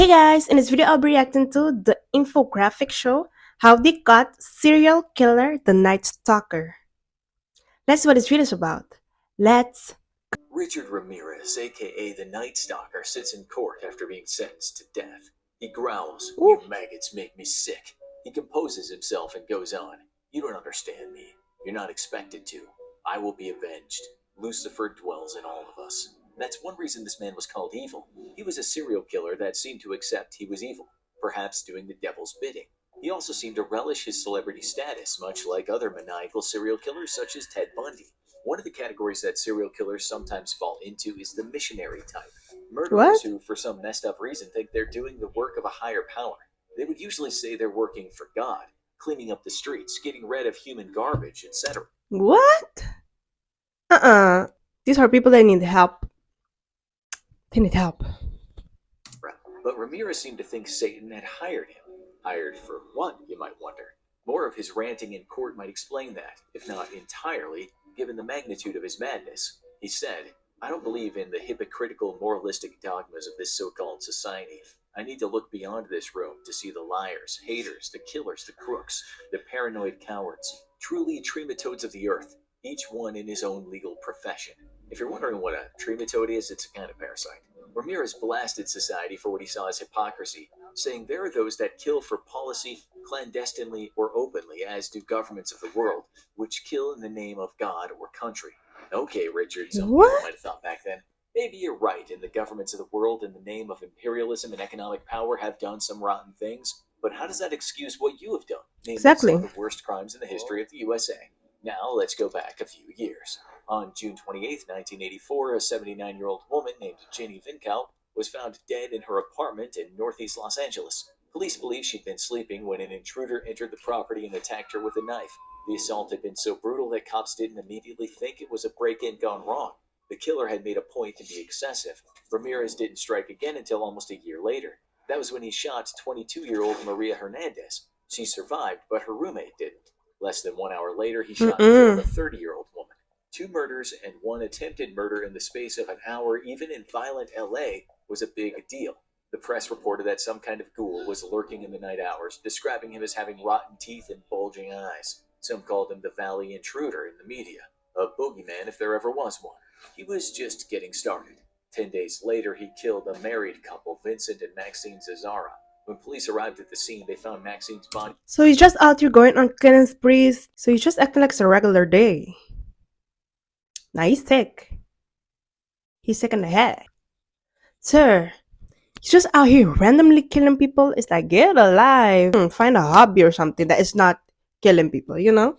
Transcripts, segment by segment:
Hey guys, in this video I'll be reacting to the infographic show How They Caught Serial Killer the Night Stalker. That's what this video is about. Let's Richard Ramirez, aka the Night Stalker, sits in court after being sentenced to death. He growls, Ooh, "You maggots make me sick." He composes himself and goes on, "You don't understand me. You're not expected to. I will be avenged. Lucifer dwells in all of us." That's one reason this man was called evil. He was a serial killer that seemed to accept he was evil, perhaps doing the devil's bidding. He also seemed to relish his celebrity status, much like other maniacal serial killers such as Ted Bundy. One of the categories that serial killers sometimes fall into is the missionary type. Murderers what? who, for some messed up reason, think they're doing the work of a higher power. They would usually say they're working for God, cleaning up the streets, getting rid of human garbage, etc. What? These are people that need help. They need help. But Ramirez seemed to think Satan had hired him. Hired for what, you might wonder? More of his ranting in court might explain that, if not entirely, given the magnitude of his madness. He said, "I don't believe in the hypocritical moralistic dogmas of this so-called society. I need to look beyond this room to see the liars, haters, the killers, the crooks, the paranoid cowards, truly trematodes of the earth, each one in his own legal profession." If you're wondering what a trematode is, it's a kind of parasite. Ramirez blasted society for what he saw as hypocrisy, saying there are those that kill for policy clandestinely or openly, as do governments of the world, which kill in the name of God or country. Okay, Richard, some people What? might have thought back then. Maybe you're right, and the governments of the world, in the name of imperialism and economic power, have done some rotten things. But how does that excuse what you have done, namely some of Exactly. the worst crimes in the history of the USA? Now, let's go back a few years. On June 28, 1984, a 79-year-old woman named Jenny Vincout was found dead in her apartment in northeast Los Angeles. Police believe she'd been sleeping when an intruder entered the property and attacked her with a knife. The assault had been so brutal that cops didn't immediately think it was a break-in gone wrong. The killer had made a point to be excessive. Ramirez didn't strike again until almost a year later. That was when he shot 22-year-old Maria Hernandez. She survived, but her roommate didn't. Less than 1 hour later, he shot and killed a Mm-mm. 30-year-old woman. Two murders and one attempted murder in the space of an hour, even in violent LA, was a big deal. The press reported that some kind of ghoul was lurking in the night hours, describing him as having rotten teeth and bulging eyes. Some called him the Valley Intruder in the media, a boogeyman if there ever was one. He was just getting started. 10 days later, he killed a married couple, Vincent and Maxine Zazzara. When police arrived at the scene, they found Maxine's body. So he's just out here going on killing sprees. So he's just acting like it's a regular day. Now he's sick. He's sick in the head. Sir, he's just out here randomly killing people. It's like, get alive. Find a hobby or something that is not killing people, you know?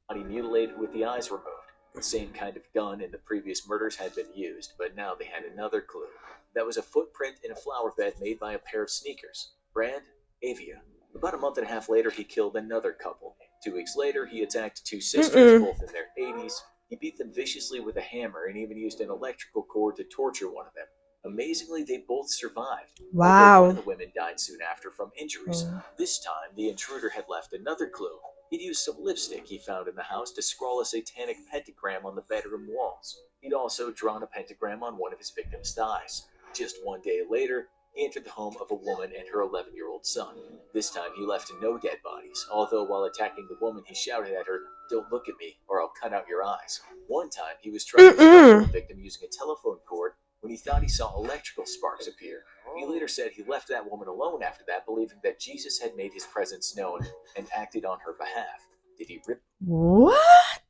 Body mutilated with the eyes removed. The same kind of gun in the previous murders had been used, but now they had another clue. That was a footprint in a flower bed made by a pair of sneakers. Brand? Avia. About a month and a half later, he killed another couple. 2 weeks later, he attacked two sisters, Mm-mm. both in their 80s. He beat them viciously with a hammer and even used an electrical cord to torture one of them. Amazingly, they both survived, although one of Wow. the women died soon after from injuries. Oh. This time, the intruder had left another clue. He'd used some lipstick he found in the house to scrawl a satanic pentagram on the bedroom walls. He'd also drawn a pentagram on one of his victims' thighs. Just 1 day later, he entered the home of a woman and her 11-year-old son. This time he left no dead bodies, although while attacking the woman he shouted at her, "Don't look at me or I'll cut out your eyes." One time he was trying to strangle a Mm-mm. victim using a telephone cord when he thought he saw electrical sparks appear. He later said he left that woman alone after that, believing that Jesus had made his presence known and acted on her behalf. Did he really What?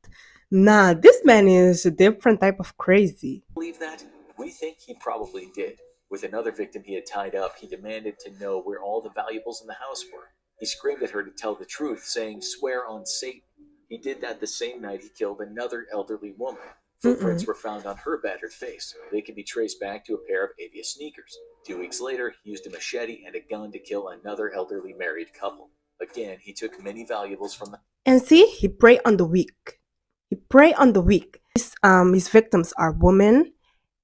Nah, this man is a different type of crazy. believe that? We think he probably did. With another victim he had tied up, he demanded to know where all the valuables in the house were. He screamed at her to tell the truth, saying, "Swear on Satan." He did that the same night he killed another elderly woman. Mm-mm. Footprints were found on her battered face. They could be traced back to a pair of Avia sneakers. 2 weeks later, he used a machete and a gun to kill another elderly married couple. Again, he took many valuables from the And see, he prey on the weak. He prey on the weak. His victims are women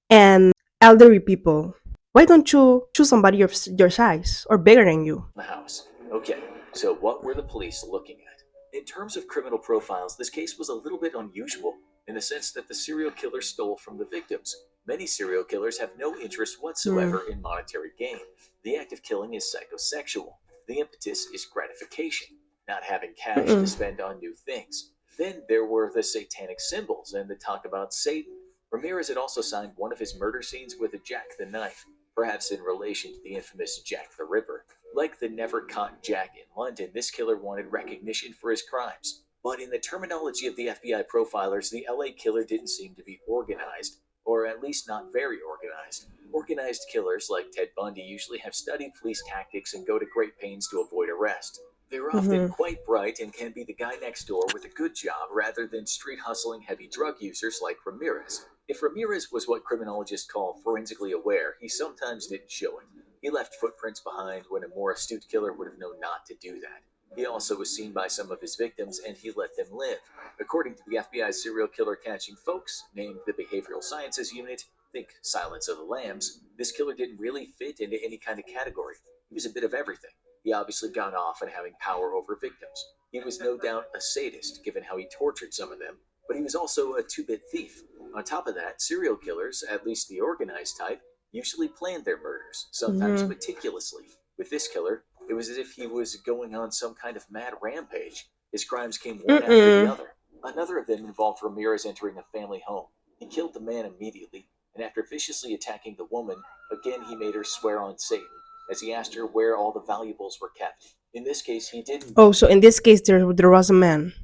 and elderly people. Why don't you choose somebody your size or bigger than you? house. Okay, so what were the police looking at? In terms of criminal profiles, this case was a little bit unusual. in the sense that the serial killer stole from the victims. Many serial killers have no interest Mm. whatsoever in monetary gain. The act of killing is psychosexual. The impetus is gratification, not having cash to Mm-mm. spend on new things. Then there were the satanic symbols and the talk about Satan. Ramirez had also signed one of his murder scenes with a Jack the Knife, perhaps in relation to the infamous Jack the Ripper. Like the never caught Jack in London, this killer wanted recognition for his crimes. But in the terminology of the FBI profilers, the LA killer didn't seem to be organized, or at least not very organized. Organized killers like Ted Bundy usually have studied police tactics and go to great pains to avoid arrest. They're often Mm-hmm. quite bright and can be the guy next door with a good job rather than street hustling heavy drug users like Ramirez. If Ramirez was what criminologists call forensically aware, he sometimes didn't show it. He left footprints behind when a more astute killer would have known not to do that. He also was seen by some of his victims and he let them live. According to the FBI's serial killer catching folks, named the Behavioral Sciences Unit, think Silence of the Lambs, this killer didn't really fit into any kind of category. He was a bit of everything. He obviously got off on having power over victims. He was no doubt a sadist, given how he tortured some of them, but he was also a two bit thief. On top of that, serial killers, at least the organized type, usually planned their murders, sometimes Mm-hmm. meticulously. With this killer, it was as if he was going on some kind of mad rampage. His crimes came one after the Mm-mm. other. Another of them involved Ramirez entering a family home. He killed the man immediately, and after viciously attacking the woman, again he made her swear on Satan, as he asked her where all the valuables were kept. In this case, he didn't Oh, so in this case, there was a man.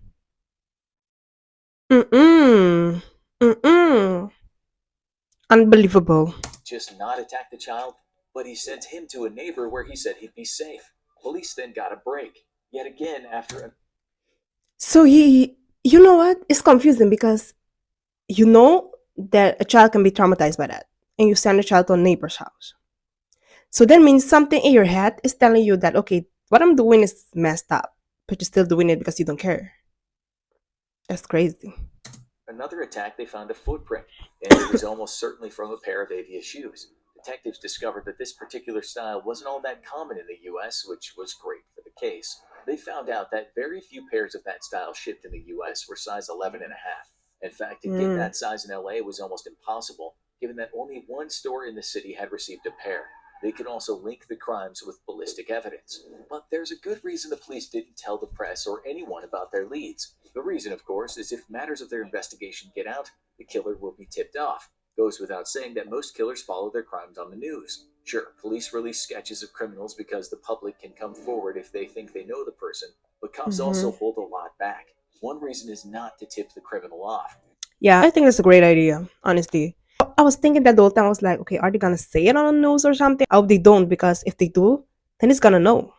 Mm-mm. Mm-mm. Unbelievable. just not attack the child, but he sent him to a neighbor where he said he'd be safe. Police then got a break. Yet again, after a So you know what? It's confusing because you know that a child can be traumatized by that, and you send a child to a neighbor's house. So that means something in your head is telling you that okay, what I'm doing is messed up, but you're still doing it because you don't care. That's crazy. another attack, they found a footprint, and it was almost certainly from a pair of Avia shoes. Detectives discovered that this particular style wasn't all that common in the US, which was great for the case. They found out that very few pairs of that style shipped in the US were size 11 and a half. In fact, to get Mm. that size in LA was almost impossible, given that only one store in the city had received a pair. They could also link the crimes with ballistic evidence. But there's a good reason the police didn't tell the press or anyone about their leads. The reason, of course, is if matters of their investigation get out, the killer will be tipped off. Goes without saying that most killers follow their crimes on the news. Sure, police release sketches of criminals because the public can come forward if they think they know the person, but cops Hmm. also hold a lot back. One reason is not to tip the criminal off. Yeah, I think that's a great idea. Honestly, I was thinking that the whole time. I was like, okay, are they gonna say it on the news or something? I hope they don't because if they do, then he's gonna know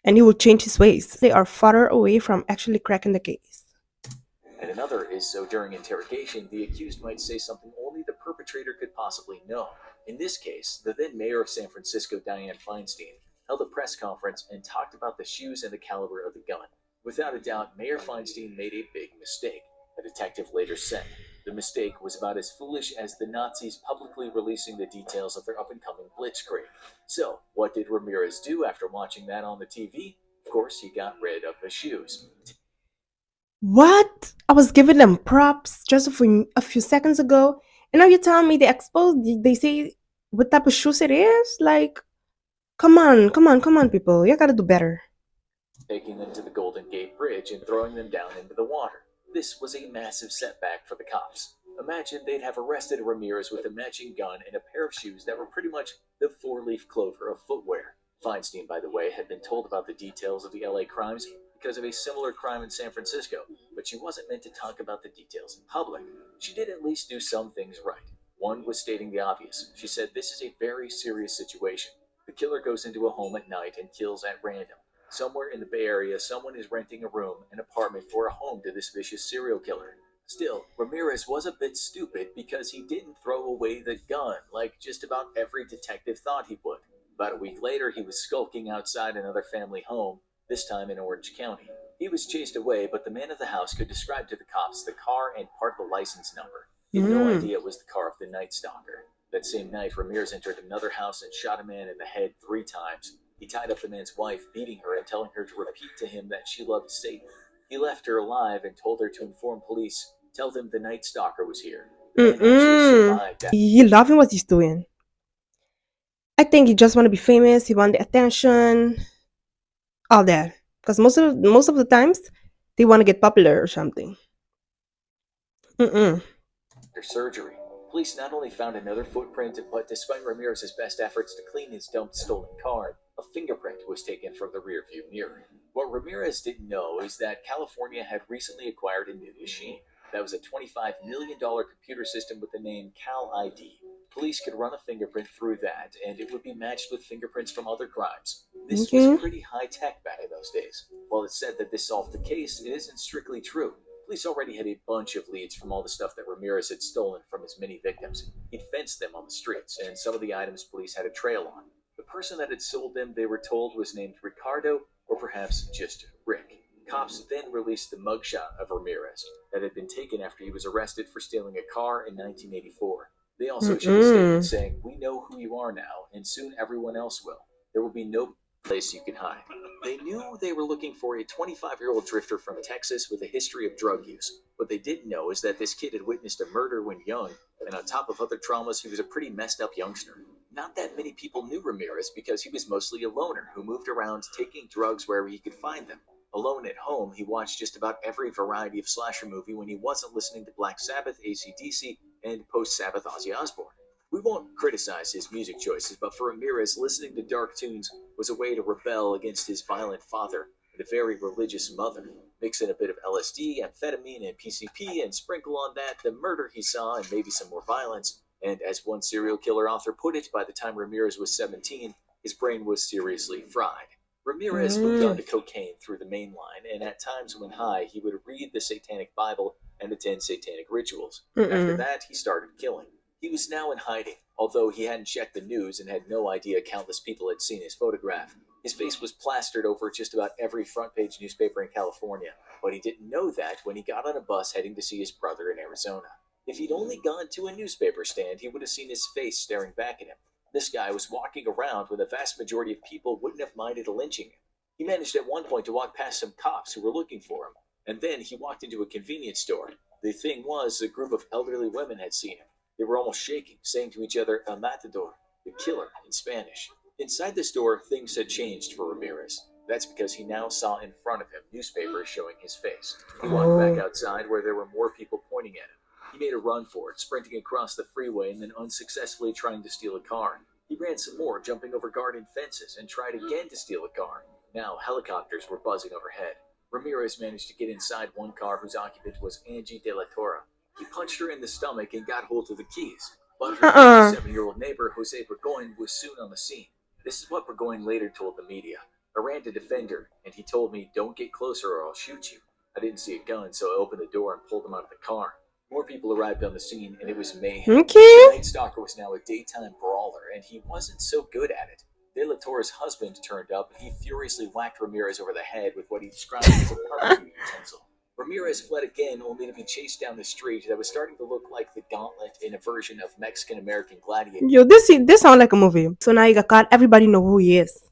and he will change his ways. They are farther away from actually cracking the case. And another is so during interrogation, the accused might say something only the perpetrator could possibly know. In this case, the then mayor of San Francisco, Dianne Feinstein, held a press conference and talked about the shoes and the caliber of the gun. Without a doubt, Mayor Feinstein made a big mistake, a detective later said. The mistake was about as foolish as the Nazis publicly releasing the details of their up and coming blitzkrieg. So, what did Ramirez do after watching that on the TV? Of course, he got rid of the shoes. What? I was giving them props just a few seconds ago, and now you're telling me they exposed. They say what type of shoes it is? Like, come on, come on, come on, people! You gotta do better. Taking them to the Golden Gate Bridge and throwing them down into the water. This was a massive setback for the cops. Imagine they'd have arrested Ramirez with a matching gun and a pair of shoes that were pretty much the four leaf clover of footwear. Feinstein, by the way, had been told about the details of the LA crimes because of a similar crime in San Francisco, but she wasn't meant to talk about the details in public. She did at least do some things right. One was stating the obvious. She said, "This is a very serious situation. The killer goes into a home at night and kills at random. Somewhere in the Bay Area, someone is renting a room, an apartment, or a home to this vicious serial killer. Still, Ramirez was a bit stupid because he didn't throw away the gun like just about every detective thought he would. About a week later, he was skulking outside another family home, this time in Orange County. He was chased away, but the man of the house could describe to the cops the car and part of the license number. He had no Mm. idea it was the car of the Night Stalker. That same night, Ramirez entered another house and shot a man in the head 3 times. He tied up the man's wife, beating her and telling her to repeat to him that she loved Satan. He left her alive and told her to inform police. Tell them the Night Stalker was here. The man actually Mm-mm. survived that. He loving what he's doing. I think he just want to be famous. He want the attention, all that. Because most of the times, they want to get popular or something. Mm-mm. After surgery, police not only found another footprint, but despite Ramirez's best efforts to clean his dumped stolen car, a fingerprint was taken from the rearview mirror. What Ramirez didn't know is that California had recently acquired a new machine. That was a $25 million computer system with the name Cal ID. Police could run a fingerprint through that, and it would be matched with fingerprints from other crimes. This was Okay. pretty high tech back in those days. While it's said that this solved the case, it isn't strictly true. Police already had a bunch of leads from all the stuff that Ramirez had stolen from his many victims. He'd fenced them on the streets, and some of the items police had a trail on. The person that had sold them, they were told, was named Ricardo, or perhaps just Rick. Cops then released the mugshot of Ramirez that had been taken after he was arrested for stealing a car in 1984. They also issued a statement Mm-mm. saying, "We know who you are now, and soon everyone else will. There will be no place you can hide." They knew they were looking for a 25-year-old drifter from Texas with a history of drug use. What they didn't know is that this kid had witnessed a murder when young, and on top of other traumas, he was a pretty messed up youngster. Not that many people knew Ramirez because he was mostly a loner who moved around taking drugs wherever he could find them. Alone at home, he watched just about every variety of slasher movie when he wasn't listening to Black Sabbath, AC/DC, and post Sabbath Ozzy Osbourne. We won't criticize his music choices, but for Ramirez, listening to dark tunes was a way to rebel against his violent father and a very religious mother. Mix in a bit of LSD, amphetamine, and PCP, and sprinkle on that the murder he saw and maybe some more violence. And as one serial killer author put it, by the time Ramirez was 17, his brain was seriously fried. Ramirez moved on Mm. to cocaine through the main line, and at times when high, he would read the Satanic Bible and attend satanic rituals. After Mm-mm. that, he started killing. He was now in hiding, although he hadn't checked the news and had no idea countless people had seen his photograph. His face was plastered over just about every front page newspaper in California, but he didn't know that when he got on a bus heading to see his brother in Arizona. If he'd only gone to a newspaper stand, he would have seen his face staring back at him. This guy was walking around when the vast majority of people wouldn't have minded lynching him. He managed at one point to walk past some cops who were looking for him, and then he walked into a convenience store. The thing was, a group of elderly women had seen him. They were almost shaking, saying to each other, "El Matador," the killer, in Spanish. Inside the store, things had changed for Ramirez. That's because he now saw in front of him newspapers showing his face. He walked back Oh. outside where there were more people pointing at him. He made a run for it, sprinting across the freeway and then unsuccessfully trying to steal a car. He ran some more, jumping over garden fences, and tried again to steal a car. Now helicopters were buzzing overhead. Ramirez managed to get inside one car whose occupant was Angie De La Torre. He punched her in the stomach and got hold of the keys. But her Uh-uh. 57-year-old neighbor, Jose Burgoyne, was soon on the scene. This is what Burgoyne later told the media. "I ran to defend her, and he told me, 'Don't get closer or I'll shoot you.' I didn't see a gun, so I opened the door and pulled him out of the car." More people arrived on the scene, and it was mayhem. The Okay. Night Stalker was now a daytime brawler, and he wasn't so good at it. De La Torre's husband turned up, and he furiously whacked Ramirez over the head with what he described as a barbecue utensil. Ramirez fled again, only to be chased down the street that was starting to look like the Gauntlet in a version of Mexican American Gladiator. Yo, this sound like a movie. So now you got caught. Everybody know who he is,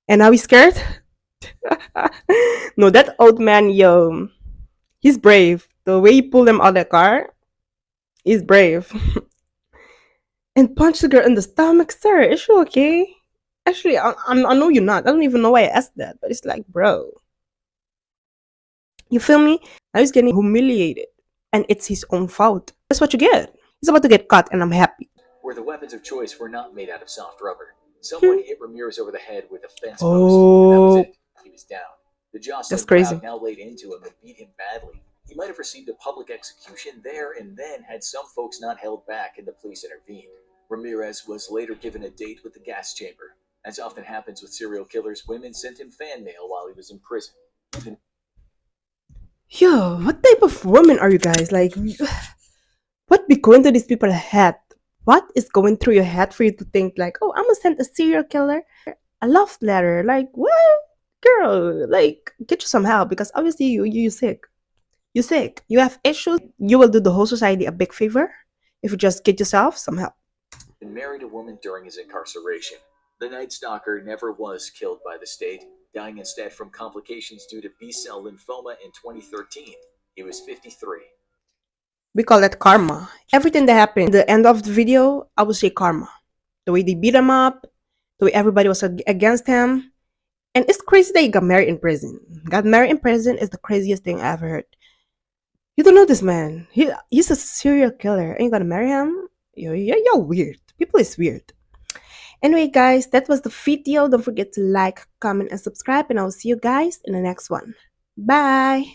and now he's scared. No, that old man, yo, he's brave. The way he pulled him out of the car, he's brave. And punched the girl in the stomach, sir. Is she okay? Actually, I know you're not. I don't even know why I asked that, but it's like, bro, you feel me? Now he's getting humiliated, and it's his own fault. That's what you get. He's about to get caught, and I'm happy. Where the weapons of choice were not made out of soft rubber. Someone Hmm. hit Ramirez over the head with a fence post, and that was Oh, it. He was down. The that's jostling crowd crazy. now laid into him and beat him badly. He might have received a public execution there and then had some folks not held back and the police intervened. Ramirez was later given a date with the gas chamber. As often happens with serial killers, women sent him fan mail while he was in prison. Even Yo, what type of women are you guys? Like, what be going to these people's head? What is going through your head for you to think like, oh, I'm gonna send a serial killer a love letter? Like, what, girl? Like, get you some help because obviously you sick. You sick. You have issues. You will do the whole society a big favor if you just get yourself some help. married a woman during his incarceration. The Night Stalker never was killed by the state, dying instead from complications due to B cell lymphoma in 2013. He was 53. We call that karma. Everything that happened, the end of the video, I would say karma. The way they beat him up, the way everybody was against him. And it's crazy that he got married in prison. Got married in prison is the craziest thing I ever heard. You don't know this man. He's a serial killer. And you gonna marry him? You're weird. People is weird. Anyway, guys, that was the video. Don't forget to like, comment, and subscribe. And I'll see you guys in the next one. Bye.